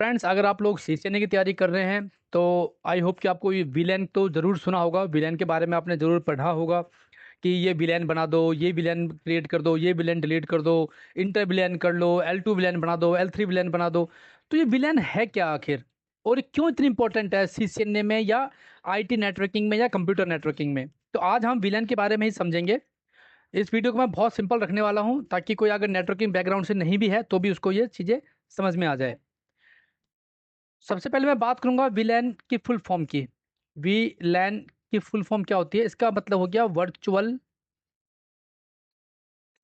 Friends, अगर आप लोग सीसीएनए की तैयारी कर रहे हैं तो आई होप कि आपको ये वीलैन तो ज़रूर सुना होगा। वीलैन के बारे में आपने ज़रूर पढ़ा होगा कि ये वीलैन बना दो, ये वीलैन क्रिएट कर दो, ये वीलैन डिलीट कर दो, इंटर वीलैन कर लो, L2 वीलैन बना दो, L3 वीलैन बना दो। तो ये वीलैन है क्या आखिर, और ये क्यों इतनी इंपॉर्टेंट है सीसीएनए में या आईटी नेटवर्किंग में या कंप्यूटर नेटवर्किंग में? तो आज हम वीलैन के बारे में ही समझेंगे। इस वीडियो को मैं बहुत सिंपल रखने वाला हूँ ताकि कोई अगर नेटवर्किंग बैकग्राउंड से नहीं भी है तो भी उसको ये चीज़ें समझ में आ जाए। सबसे पहले मैं बात करूंगा वीलैन की फुल फॉर्म की। वीलैन की फुल फॉर्म क्या होती है? इसका मतलब हो गया वर्चुअल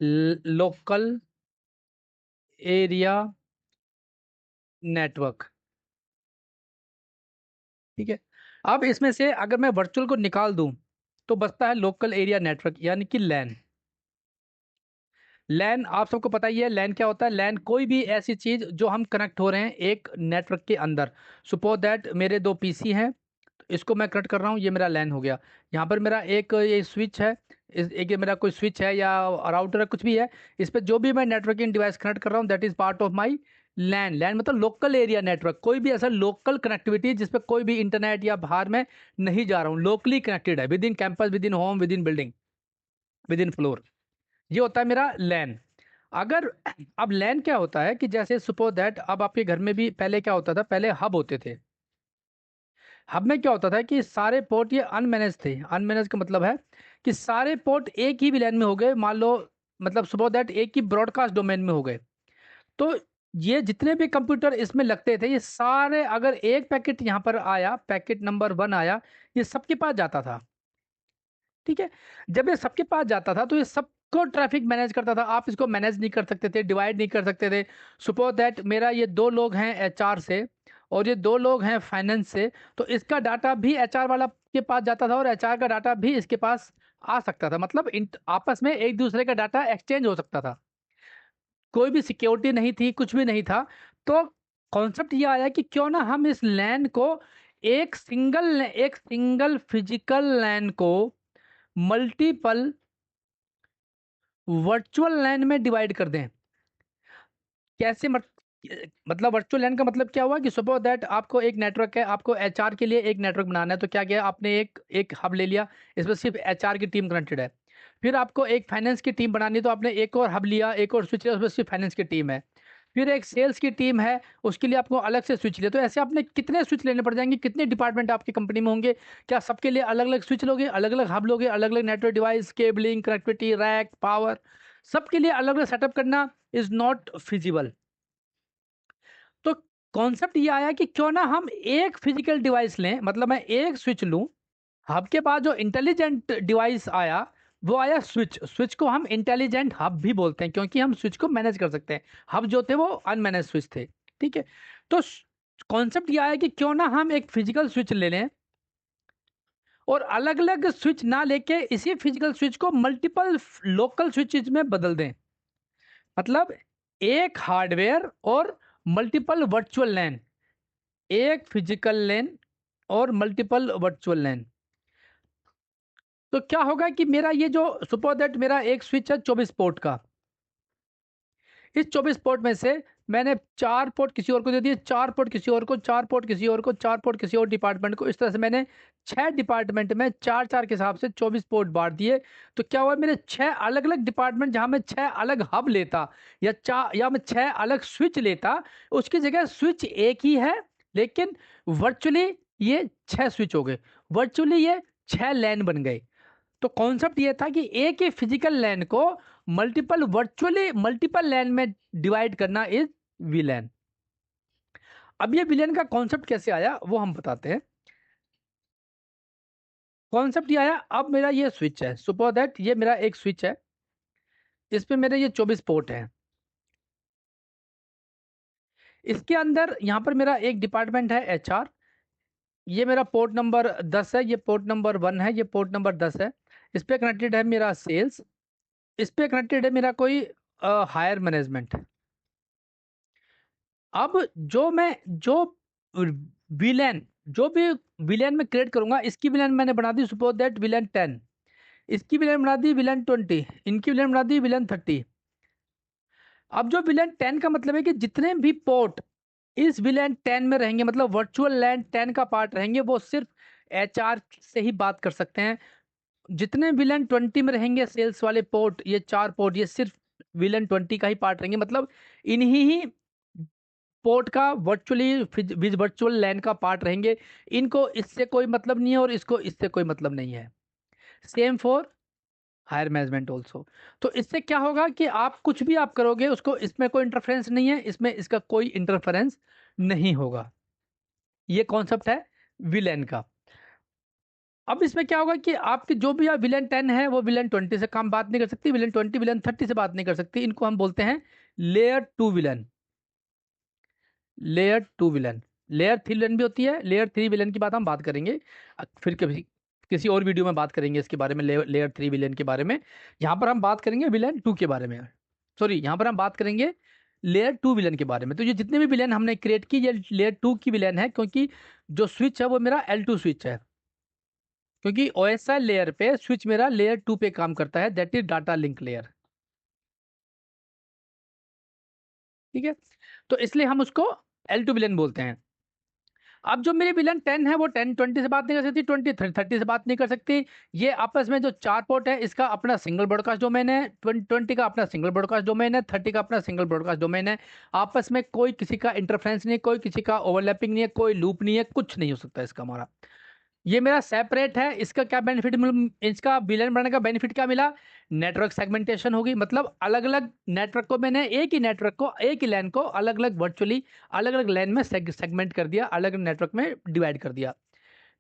लोकल एरिया नेटवर्क। ठीक है। अब इसमें से अगर मैं वर्चुअल को निकाल दूं तो बचता है लोकल एरिया नेटवर्क यानी कि लैन। लैन आप सबको पता ही है, लैन क्या होता है? लैन कोई भी ऐसी चीज जो हम कनेक्ट हो रहे हैं एक नेटवर्क के अंदर। सपोज दैट मेरे दो पीसी हैं, इसको मैं कनेक्ट कर रहा हूँ, ये मेरा लैन हो गया। यहाँ पर मेरा एक ये स्विच है, एक ये मेरा कोई स्विच है या राउटर है, कुछ भी है। इस पर जो भी मैं नेटवर्किंग डिवाइस कनेक्ट कर रहा हूँ that is part of my LAN. LAN मतलब लोकल एरिया नेटवर्क, कोई भी ऐसा लोकल कनेक्टिविटी जिसपे कोई भी इंटरनेट या बाहर में नहीं जा रहा हूँ, लोकली कनेक्टेड है, with in campus, with in home, with in building, with in floor. ये होता है मेरा लैन। अगर अब लैन क्या होता है कि जैसे सपोज दैट अब आपके घर में भी पहले क्या होता था, पहले हब होते थे। हब में क्या होता था कि सारे पोर्ट ये अनमैनेज थे। अनमैनेज का मतलब है कि सारे पोर्ट एक ही विलैन में हो गए, मान लो, मतलब सपोज दैट एक ही ब्रॉडकास्ट डोमेन में हो गए। तो ये जितने भी कंप्यूटर इसमें लगते थे ये सारे, अगर एक पैकेट यहाँ पर आया, पैकेट नंबर 1 आया, ये सबके पास जाता था। ठीक है। जब ये सबके पास जाता था तो ये सबको ट्रैफिक मैनेज करता था। आप इसको मैनेज नहीं कर सकते थे, डिवाइड नहीं कर सकते थे। सपोज दैट मेरा ये दो लोग हैं एचआर से और ये दो लोग हैं फाइनेंस से, तो इसका डाटा भी एचआर वाला के पास जाता था और एचआर का डाटा भी इसके पास आ सकता था। मतलब आपस में एक दूसरे का डाटा एक्सचेंज हो सकता था। कोई भी सिक्योरिटी नहीं थी, कुछ भी नहीं था। तो कॉन्सेप्ट ये आया कि क्यों ना हम इस लैन को एक सिंगल फिजिकल लैन को मल्टीपल वर्चुअल लैन में डिवाइड कर दें। कैसे मतलब वर्चुअल लैन का मतलब क्या हुआ कि सपोज दैट आपको एक नेटवर्क है, आपको एचआर के लिए एक नेटवर्क बनाना है, तो क्या किया आपने, एक एक हब ले लिया, इसमें सिर्फ एचआर की टीम कनेक्टेड है। फिर आपको एक फाइनेंस की टीम बनानी है तो आपने एक और हब लिया, एक और स्विच लिया, उसमें सिर्फ फाइनेंस की टीम है। फिर एक सेल्स की टीम है, उसके लिए आपको अलग से स्विच लिया। तो ऐसे आपने कितने स्विच लेने पड़ जाएंगे, कितने डिपार्टमेंट आपकी कंपनी में होंगे? क्या सबके लिए अलग अलग स्विच लोगे, अलग अलग हब लोगे, अलग अलग network device, cabling, connectivity, rack, power, सबके लिए अलग अलग सेटअप करना इज नॉट फिजिबल। तो कॉन्सेप्ट ये आया कि क्यों ना हम एक फिजिकल डिवाइस लें, मतलब मैं एक स्विच लूं। हब के बाद जो इंटेलिजेंट डिवाइस आया वो आया स्विच। स्विच को हम इंटेलिजेंट हब भी बोलते हैं क्योंकि हम स्विच को मैनेज कर सकते हैं। हब जो थे वो अनमैनेज स्विच थे। ठीक है। तो कॉन्सेप्ट ये आया कि क्यों ना हम एक फिजिकल स्विच ले लें और अलग अलग स्विच ना लेके इसी फिजिकल स्विच को मल्टीपल लोकल स्विचेज में बदल दें। मतलब एक हार्डवेयर और मल्टीपल वर्चुअल लैन, एक फिजिकल लैन और मल्टीपल वर्चुअल लैन। तो क्या होगा कि मेरा ये जो सपोज दैट मेरा एक स्विच है 24 पोर्ट का, इस 24 पोर्ट में से मैंने 4 पोर्ट किसी और को दे दिए, 4 पोर्ट किसी और को, 4 पोर्ट किसी और को, 4 पोर्ट किसी और डिपार्टमेंट को। इस तरह से मैंने 6 डिपार्टमेंट में 4 4 के हिसाब से 24 पोर्ट बांट दिए। तो क्या हुआ, मेरे 6 अलग अलग डिपार्टमेंट, जहां मैं 6 अलग हब लेता या मैं 6 अलग स्विच लेता, उसकी जगह स्विच एक ही है, लेकिन वर्चुअली ये 6 स्विच हो गए, वर्चुअली ये 6 लैन बन गए। तो कॉन्सेप्ट ये था कि एक ही फिजिकल लैन को मल्टीपल लैन में डिवाइड करना इज वीलैन। अब ये विलेन का कॉन्सेप्ट कैसे आया वो हम बताते हैं। कॉन्सेप्ट ये आया, अब मेरा ये स्विच है, सपोज दैट ये मेरा एक स्विच है, इस पे मेरे ये 24 पोर्ट हैं। इसके अंदर यहाँ पर मेरा एक डिपार्टमेंट है एचआर, ये मेरा पोर्ट नंबर 10 है, ये पोर्ट नंबर 1 है, ये पोर्ट नंबर 10 है। इस पे कनेक्टेड है मेरा सेल्स, इस पे कनेक्टेड है मेरा कोई हायर मैनेजमेंट। अब जो विलेन, जो भी विलेन में क्रिएट करूंगा, इसकी विलेन मैंने बना दी सपोज दैट विलेन 10, इसकी विलेन बना दी विलेन 20, इनकी विलेन बना दी विलेन 30। अब जो विलेन 10 का मतलब है कि जितने भी पोर्ट इस विलेन 10 में रहेंगे, मतलब वर्चुअल लैन 10 का पार्ट रहेंगे, वो सिर्फ एचआर से ही बात कर सकते हैं। जितने विलेन 20 में रहेंगे सेल्स वाले पोर्ट, ये 4 पोर्ट, ये सिर्फ विलेन 20 का ही पार्ट रहेंगे, मतलब इन्हीं ही पोर्ट का वर्चुअली वर्चुअल लैन का पार्ट रहेंगे। इनको इससे कोई मतलब नहीं है और इसको इससे कोई मतलब नहीं है। Same for higher management also. तो इससे क्या होगा कि आप कुछ भी आप करोगे उसको, इसमें कोई इंटरफेरेंस नहीं है, इसमें इसका कोई इंटरफेरेंस नहीं होगा। ये कॉन्सेप्ट है विलेन का। अब इसमें क्या होगा कि आपके जो भी विलेन 10 है वो विलेन 20 से काम बात नहीं कर सकती, विलेन 20 विलेन 30 से बात नहीं कर सकती। इनको हम बोलते हैं layer 2 villain. Layer 2 villain, layer 3 villain भी होती है, लेयर 3 विलेन की बात हम बात करेंगे फिर कभी किसी और वीडियो में बात करेंगे इसके बारे में, लेयर 3 विलेन के बारे में। यहाँ पर हम बात करेंगे विलेन 2 के बारे में, सॉरी यहाँ पर हम बात करेंगे लेयर 2 विलेन के बारे में। तो ये जितने भी विलेन हमने क्रिएट की ये लेयर 2 की विलेन है, क्योंकि जो स्विच है वो मेरा L2 स्विच है, क्योंकि OSI लेयर पे स्विच मेरा लेयर 2 पे काम करता है, that is data link layer. ठीक है, तो इसलिए हम उसको L2 विलेन बोलते हैं। अब जो मेरी विलन 10 है वो 10 20 से बात नहीं कर सकती, 20 30 से बात नहीं कर सकती। ये आपस में जो 4 पोर्ट है इसका अपना सिंगल ब्रॉडकास्ट डोमेन है, 20 का अपना सिंगल ब्रॉडकास्ट डोमेन है, 30 का अपना सिंगल ब्रॉडकास्ट डोमेन है। आपस में कोई किसी का इंटरफ्रेंस नहीं है, कोई किसी का ओवरलैपिंग नहीं है, कोई लूप नहीं है, कुछ नहीं हो सकता इसका हमारा। ये मेरा सेपरेट है। इसका क्या बेनिफिट मिल, इसका विलन बनाने का बेनिफिट क्या मिला? नेटवर्क सेगमेंटेशन होगी, मतलब अलग अलग नेटवर्क को मैंने एक ही नेटवर्क को, एक ही लैन को अलग अलग वर्चुअली अलग अलग लैन में सेगमेंट कर दिया, अलग अलग नेटवर्क में डिवाइड कर दिया।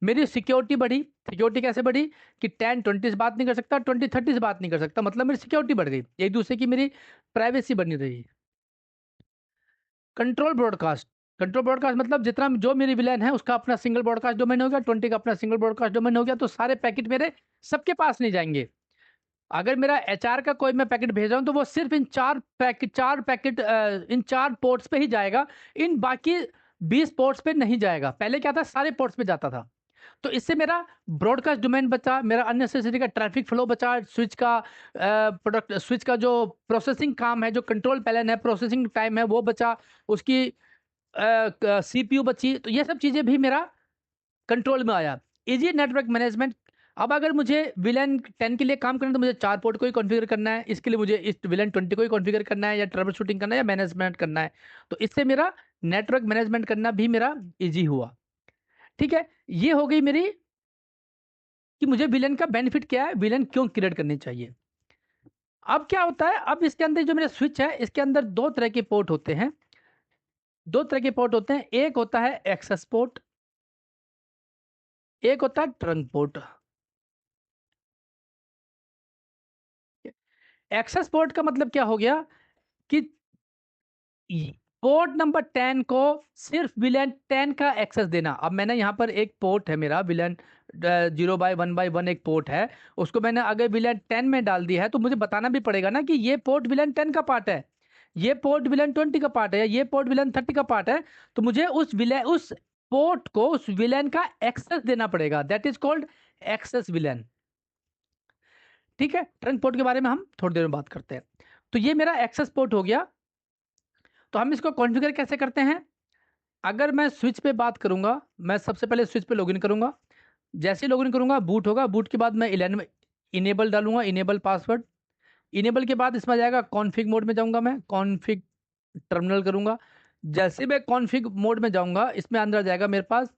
मेरी सिक्योरिटी बढ़ी। सिक्योरिटी कैसे बढ़ी कि 10 20 से बात नहीं कर सकता, 20 30 से बात नहीं कर सकता, मतलब मेरी सिक्योरिटी बढ़ गई, एक दूसरे की मेरी प्राइवेसी बनी रही। कंट्रोल ब्रॉडकास्ट, कंट्रोल ब्रॉडकास्ट मतलब जितना जो मेरी विलेन है उसका अपना सिंगल ब्रॉडकास्ट डोमेन हो गया, 20 का अपना सिंगल ब्रॉडकास्ट डोमेन हो गया, तो सारे पैकेट मेरे सबके पास नहीं जाएंगे। अगर मेरा एचआर का कोई मैं पैकेट भेज रहा हूं तो वो सिर्फ इन चार पैकेट इन 4 पोर्ट्स पे ही जाएगा, इन बाकी 20 पोर्ट्स पे नहीं जाएगा। पहले क्या था, सारे पोर्ट्स पे जाता था। तो इससे मेरा ब्रॉडकास्ट डोमेन बचा, मेरा अननेसेसरी का ट्रैफिक फ्लो बचा, स्विच का प्रोडक्ट, स्विच का जो प्रोसेसिंग काम है, जो कंट्रोल पैनल है, प्रोसेसिंग टाइम है वो बचा, उसकी सीपीयू बची। तो ये सब चीज़ें भी मेरा कंट्रोल में आया। Easy network management. अब अगर मुझे विलन 10 के लिए काम करना है तो मुझे 4 पोर्ट को ही कॉन्फ़िगर करना है, इसके लिए मुझे इस विलन 20 को ही कॉन्फ़िगर करना है, या ट्रबल शूटिंग करना है, या मैनेजमेंट करना है। तो इससे मेरा नेटवर्क मैनेजमेंट करना भी मेरा इजी हुआ। ठीक है, ये हो गई मेरी कि मुझे विलन का बेनिफिट क्या है, विलन क्यों क्रिएट करनी चाहिए। अब क्या होता है, अब इसके अंदर जो मेरा स्विच है इसके अंदर दो तरह के पोर्ट होते हैं। दो तरह के पोर्ट होते हैं, एक होता है एक्सेस पोर्ट, एक होता है ट्रंक पोर्ट। एक्सेस पोर्ट का मतलब क्या हो गया कि पोर्ट नंबर 10 को सिर्फ विलेन 10 का एक्सेस देना। अब मैंने यहाँ पर एक पोर्ट है मेरा विलेन 0/1/1 एक पोर्ट है, उसको मैंने अगर विलेन 10 में डाल दिया है तो मुझे बताना भी पड़ेगा ना कि ये पोर्ट विलेन 10 का पार्ट है, ये पोर्ट विलेन 20 का पार्ट है, या ये पोर्ट विलेन 30 का पार्ट है। तो मुझे उस पोर्ट को उस विलेन का एक्सेस देना पड़ेगा, that is called access VLAN. ठीक है, ट्रंक पोर्ट के बारे में हम थोड़ी देर में बात करते हैं। तो ये मेरा एक्सेस पोर्ट हो गया। तो हम इसको कॉन्फ़िगर कैसे करते हैं? अगर मैं स्विच पे बात करूंगा, मैं सबसे पहले स्विच पे लॉगिन करूंगा। जैसे ही लॉगिन करूंगा बूट होगा, बूट के बाद मैं 11 इनेबल डालूंगा, इनेबल पासवर्ड। इनेबल के बाद इसमें जाएगा कॉन्फ़िग मोड में जाऊंगा, मैं कॉन्फ़िग टर्मिनल करूंगा। जैसे मैं कॉन्फ़िग मोड में जाऊंगा इसमें अंदर जाएगा मेरे पास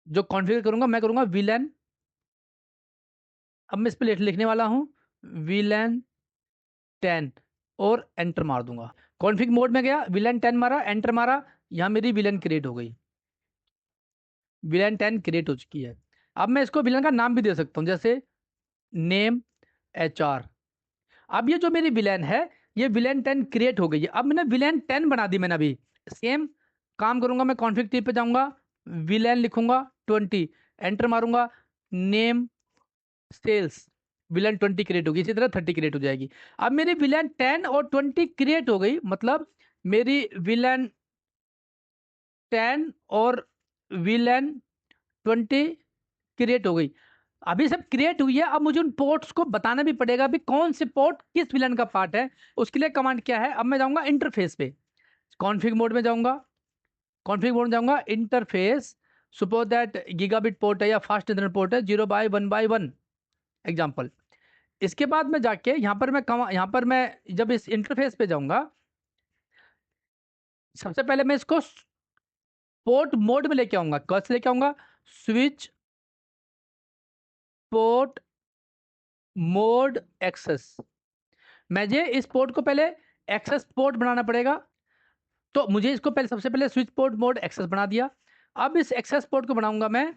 जो कॉन्फ़िगर करूंगा, मैं करूंगा VLAN। अब मैं इस पर लिखने वाला हूं VLAN 10 और एंटर मार दूंगा। कॉन्फ़िग मोड में गया, VLAN 10 मारा, एंटर मारा, यहाँ मेरी VLAN क्रिएट हो गई, विलन 10 क्रिएट हो चुकी है। अब मैं इसको विलन का नाम भी दे सकता हूँ, जैसे नेम HR। अब ये जो मेरी विलेन है ये विलेन 10 क्रिएट हो गई है। अब मैंने विलेन 10 बना दी, मैंने अभी सेम काम करूंगा, मैं कॉन्फ़िग टी पे जाऊंगा, विलेन लिखूंगा 20, एंटर मारूंगा, नेम सेल्स, विलेन 20 क्रिएट होगी, इसी तरह 30 क्रिएट हो जाएगी। अब मेरी विलेन 10 और 20 क्रिएट हो गई, मतलब मेरी विलेन 10 और विलेन 20 क्रिएट हो गई। अभी सब क्रिएट हुई है, अब मुझे उन पोर्ट्स को बताना भी पड़ेगा भी कौन से पोर्ट किस विलन का पार्ट है। उसके लिए कमांड क्या है, अब मैं जाऊंगा इंटरफेस पे, कॉन्फ़िग मोड में जाऊंगा, कॉन्फ़िग मोड में जाऊंगा, interface, suppose that gigabit port है या फास्ट इंटरनेट पोर्ट है 0/1/1 एग्जाम्पल। इसके बाद में जाके यहाँ पर मैं जब इस इंटरफेस पे जाऊंगा, सबसे पहले मैं इसको पोर्ट मोड में लेके आऊंगा। कैसे लेके आऊंगा? Switch port mode access. मुझे इस पोर्ट को पहले एक्सेस पोर्ट बनाना पड़ेगा, तो मुझे इसको पहले सबसे पहले स्विच पोर्ट मोड एक्सेस बना दिया। अब इस एक्सेस पोर्ट को बनाऊंगा मैं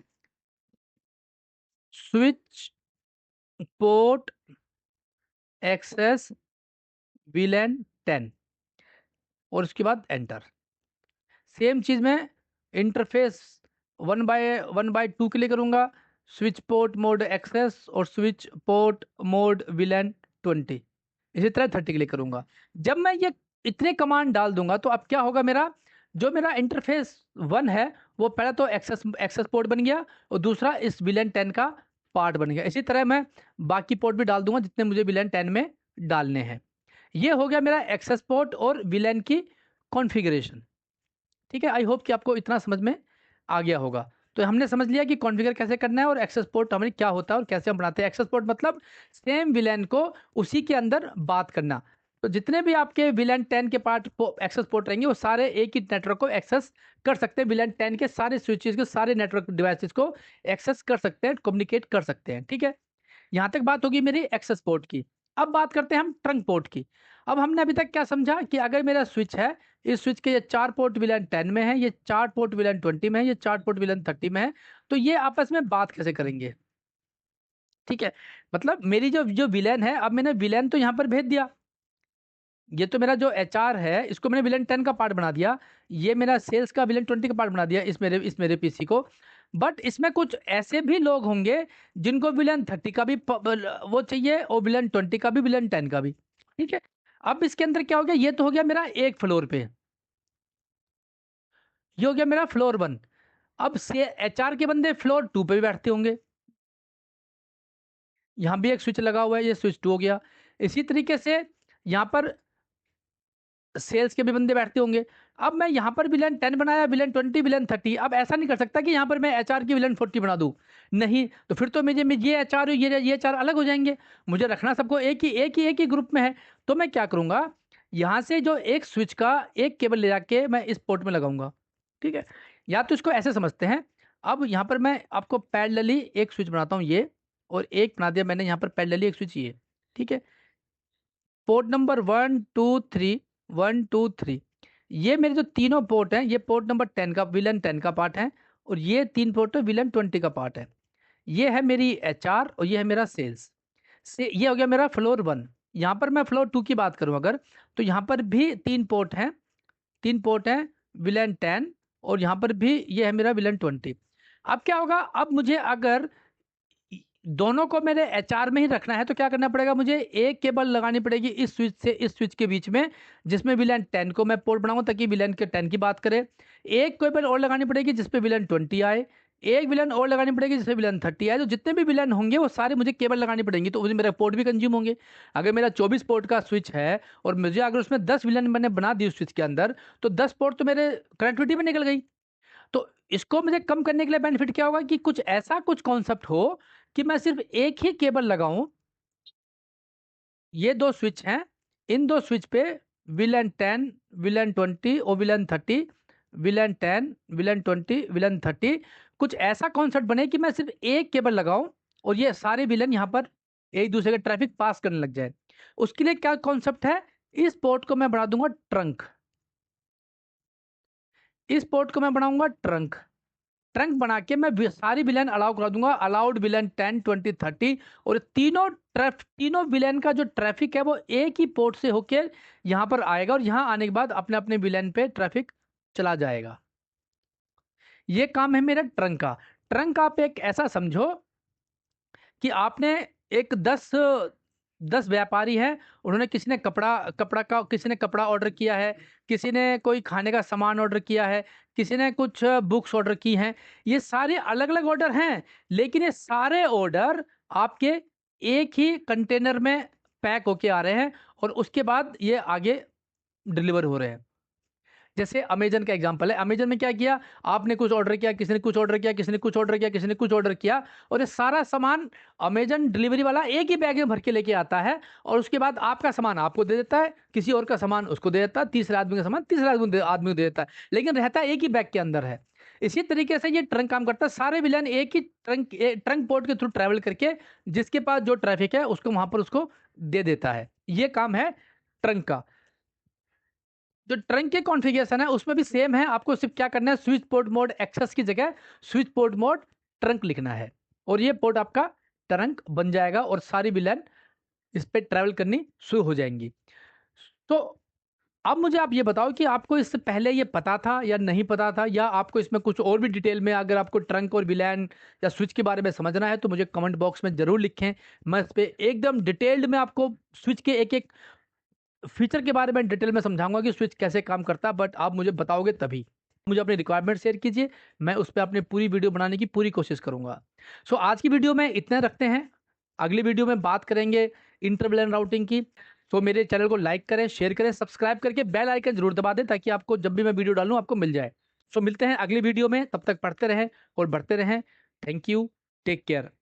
स्विच पोर्ट एक्सेस VLAN 10 और उसके बाद एंटर। सेम चीज में इंटरफेस 1/2 के लिए करूंगा, स्विच पोर्ट मोड एक्सेस और स्विच पोर्ट मोड VLAN 20। इसी तरह 30 के लिए करूंगा। जब मैं ये इतने कमांड डाल दूंगा तो अब क्या होगा, मेरा इंटरफेस 1 है वो पहला तो एक्सेस पोर्ट बन गया और दूसरा इस VLAN 10 का पार्ट बन गया। इसी तरह मैं बाकी पोर्ट भी डाल दूंगा जितने मुझे VLAN 10 में डालने हैं। ये हो गया मेरा एक्सेस पोर्ट और VLAN की कॉन्फ़िगरेशन। ठीक है, आई होप कि आपको इतना समझ में आ गया होगा। तो हमने समझ लिया कि कॉन्फ़िगर कैसे करना है और एक्सेस पोर्ट हमारी क्या होता है और कैसे हम बनाते हैं। एक्सेस पोर्ट मतलब सेम VLAN को उसी के अंदर बात करना। तो जितने भी आपके VLAN 10 के पार्ट एक्सेस पोर्ट रहेंगे वो सारे एक ही नेटवर्क को एक्सेस कर सकते हैं। VLAN 10 के सारे स्विचेस के सारे नेटवर्क डिवाइसेस को एक्सेस कर सकते हैं, कम्युनिकेट कर सकते हैं। ठीक है, यहाँ तक बात होगी मेरी एक्सेस पोर्ट की। अब बात करते हैं हम ट्रंक पोर्ट की। अब हमने अभी तक क्या समझा कि अगर मेरा स्विच है, इस स्विच के ये 4 पोर्ट VLAN 10 में है, ये 4 पोर्ट VLAN 20 में है, ये 4 पोर्ट VLAN 30 में है, तो ये आपस में बात कैसे करेंगे। ठीक है, मतलब मेरी जो VLAN है, अब मैंने VLAN तो यहाँ पर भेज दिया, ये तो मेरा जो HR है इसको मैंने VLAN 10 का पार्ट बना दिया, ये मेरा सेल्स का VLAN 20 का पार्ट बना दिया इस मेरे PC को। बट इसमें कुछ ऐसे भी लोग होंगे जिनको VLAN 30 का भी वो चाहिए और VLAN 20 का भी, VLAN 10 का भी। ठीक है, अब इसके अंदर क्या हो गया, ये तो हो गया मेरा एक फ्लोर पे, ये हो गया मेरा फ्लोर 1। अब से HR के बंदे फ्लोर 2 पे भी बैठते होंगे, यहाँ भी एक स्विच लगा हुआ है, ये स्विच 2 हो गया। इसी तरीके से यहाँ पर सेल्स के भी बंदे बैठते होंगे। अब मैं यहाँ पर VLAN 10 बनाया, VLAN 20, VLAN 30। अब ऐसा नहीं कर सकता कि यहाँ पर मैं HR की VLAN 40 बना दूँ, नहीं, तो फिर तो मुझे ये HR ये HR अलग हो जाएंगे। मुझे रखना सबको एक ही ग्रुप में है। तो मैं क्या करूँगा, यहाँ से जो एक स्विच का एक केबल ले जाके मैं इस पोर्ट में लगाऊंगा। ठीक है, या तो इसको ऐसे समझते हैं। अब यहाँ पर मैं आपको पैरेलली एक स्विच बनाता हूँ ये, और एक बना दिया मैंने यहाँ पर पैरेलली एक स्विच ये। ठीक है, पोर्ट नंबर 1 2 3, 1 2 3, ये मेरे जो तीनों पोर्ट हैं ये पोर्ट नंबर 10 का VLAN 10 का पार्ट है, और ये 3 पोर्ट VLAN 20 का पार्ट है। ये है मेरी HR और ये है मेरा सेल्स से। ये हो गया मेरा फ्लोर 1। यहाँ पर मैं फ्लोर 2 की बात करूँ अगर, तो यहाँ पर भी 3 पोर्ट हैं, 3 पोर्ट हैं VLAN 10, और यहाँ पर भी ये है मेरा VLAN 20। अब क्या होगा, अब मुझे अगर दोनों को मेरे HR में ही रखना है तो क्या करना पड़ेगा, मुझे एक केबल लगानी पड़ेगी इस स्विच से इस स्विच के बीच में, जिसमें VLAN 10 को मैं पोर्ट बनाऊं ताकि VLAN के 10 की बात करे। एक केबल और लगानी पड़ेगी जिसपे VLAN 20 आए, एक VLAN और लगानी पड़ेगी जिसपे VLAN 30 आए। तो जितने भी VLAN होंगे वो सारे मुझे केबल लगानी पड़ेंगी, तो मुझे मेरा पोर्ट भी कंज्यूम होंगे। अगर मेरा 24 पोर्ट का स्विच है और मुझे अगर उसमें 10 VLAN मैंने बना दी उस स्विच के अंदर, तो 10 पोर्ट तो मेरे कनेक्टिविटी में निकल गई। तो इसको मुझे कम करने के लिए बेनिफिट क्या होगा कि कुछ ऐसा कुछ कॉन्सेप्ट हो कि मैं सिर्फ एक ही केबल लगाऊं। ये 2 स्विच हैं, इन 2 स्विच पे VLAN 10, VLAN 20 और VLAN 30, VLAN 10, VLAN 20, VLAN 30, कुछ ऐसा कॉन्सेप्ट बने कि मैं सिर्फ एक केबल लगाऊं और ये सारे VLAN यहाँ पर एक दूसरे का ट्रैफिक पास करने लग जाए। उसके लिए क्या कॉन्सेप्ट है, इस पोर्ट को मैं बना दूंगा ट्रंक, इस पोर्ट को मैं बनाऊंगा ट्रंक। ट्रंक बना के मैं सारी VLAN अलाउ करा दूंगा, अलाउड VLAN 10, 20, 30, और तीनों VLAN का जो ट्रैफिक है वो एक ही पोर्ट से होके यहाँ पर आएगा और यहाँ आने के बाद अपने अपने VLAN पे ट्रैफिक चला जाएगा। ये काम है मेरा ट्रंक का। ट्रंक आप एक ऐसा समझो कि आपने एक 10 व्यापारी हैं, उन्होंने किसी ने कपड़ा ऑर्डर किया है, किसी ने कोई खाने का सामान ऑर्डर किया है, किसी ने कुछ बुक्स ऑर्डर की हैं। ये सारे अलग अलग ऑर्डर हैं, लेकिन ये सारे ऑर्डर आपके एक ही कंटेनर में पैक होके आ रहे हैं और उसके बाद ये आगे डिलीवर हो रहे हैं। जैसे अमेजन का एग्जांपल है, अमेजन में क्या किया, आपने कुछ ऑर्डर किया, किसी ने कुछ ऑर्डर किया, किसी ने कुछ ऑर्डर किया, किसी ने कुछ ऑर्डर किया, और ये सारा सामान अमेजन डिलीवरी वाला एक ही बैग में भर के लेके आता है, और उसके बाद आपका सामान आपको दे देता है, किसी और का सामान उसको दे देता है, तीसरे आदमी का सामान तीसरे आदमी को दे देता है, लेकिन रहता एक ही बैग के अंदर है। इसी तरीके से ये ट्रंक काम करता है, सारे विलेन एक ही ट्रंक पोर्ट के थ्रू ट्रैवल करके जिसके पास जो ट्रैफिक है उसको वहां पर उसको दे देता है। ये काम है ट्रंक का। जो ट्रंक के कॉन्फ़िगरेशन है उसमें भी सेम है, आपको सिर्फ क्या करना है, स्विच पोर्ट मोड एक्सेस की जगह स्विच पोर्ट मोड ट्रंक लिखना है, और ये पोर्ट आपका ट्रंक बन जाएगा और सारी विलेन इस पे ट्रैवल करनी शुरू हो जाएंगी। तो अब मुझे आप ये बताओ कि आपको इससे पहले ये पता था या नहीं पता था, या आपको इसमें कुछ और भी डिटेल में, अगर आपको ट्रंक और विलेन या स्विच के बारे में समझना है तो मुझे कमेंट बॉक्स में जरूर लिखें। मैं इस पे एकदम डिटेल्ड में आपको स्विच के एक एक फीचर के बारे में डिटेल में समझाऊंगा कि स्विच कैसे काम करता है, बट आप मुझे बताओगे तभी। मुझे अपनी रिक्वायरमेंट शेयर कीजिए, मैं उस पर अपनी पूरी वीडियो बनाने की पूरी कोशिश करूंगा। सो आज की वीडियो में इतने रखते हैं, अगली वीडियो में बात करेंगे इंटरविलेन राउटिंग की। तो मेरे चैनल को लाइक करें, शेयर करें, सब्सक्राइब करके बेल आइकन जरूर दबा दें ताकि आपको जब भी मैं वीडियो डालूं आपको मिल जाए। सो मिलते हैं अगली वीडियो में, तब तक पढ़ते रहें और बढ़ते रहें। Thank you, take care.